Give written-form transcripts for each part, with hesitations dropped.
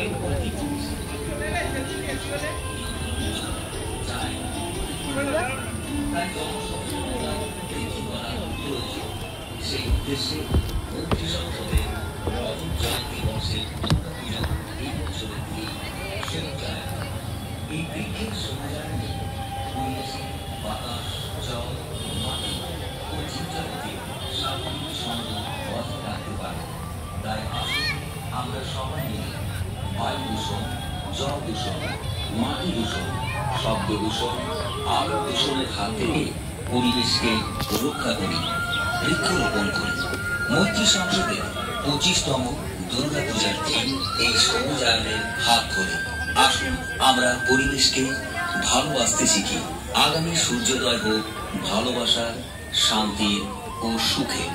সেই উদ্দেশ্যে মন্ত্রী সংসদের রজত জয়ন্তী বর্ষের এই বছরের এই বৃক্ষের সবুজায়নে পরিবেশে বাতাস, জল, মাটি ও জীবজগতের স্বাভাবিক ছন্দ বজায় রাখতে পারে। তাই আসুন আমরা সবাই মিলে বায়ু দূষণ, জল দূষণ, মাটি দূষণ, শব্দ দূষণ, আলো দূষণের হাত থেকে পরিবেশকে রক্ষা করি, বৃক্ষরোপণ করি। মন্ত্রী সংসদের 25তম দুর্গা পূজার থিম এই সবুজায়নের হাত ধরে। আসুন আমরা পরিবেশকে ভালোবাসতে শিখি। আগামী সূর্যোদয় হোক ভালোবাসার, শান্তির ও সুখে।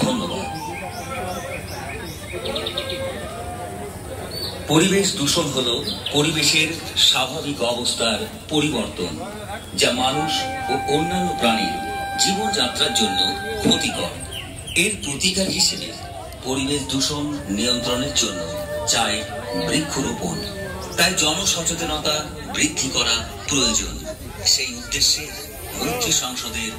ধন্যবাদ। পরিবেশ দূষণ হল পরিবেশের স্বাভাবিক অবস্থার পরিবর্তন, যা মানুষ ও অন্যান্য প্রাণীর জীবনযাত্রার জন্য ক্ষতিকর। এর প্রতিকার হিসেবে পরিবেশ দূষণ নিয়ন্ত্রণের জন্য চাই বৃক্ষরোপণ। তাই জনসচেতনতা বৃদ্ধি করা প্রয়োজন। সেই উদ্দেশ্যে মন্ত্রী সংসদের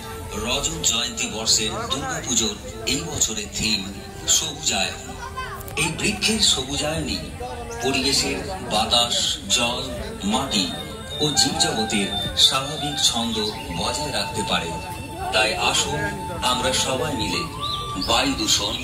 রজত জয়ন্তী বর্ষের দুর্গাপুজোর এই বছরের থিম সবুজায়ন। এই বৃক্ষের সবুজায়নই পরিবেশের বাতাস, জল, মাটি ও জীবজগতের স্বাভাবিক ছন্দ বজায় রাখতে পারে। তাই আসুন আমরা সবাই মিলে বায়ু দূষণ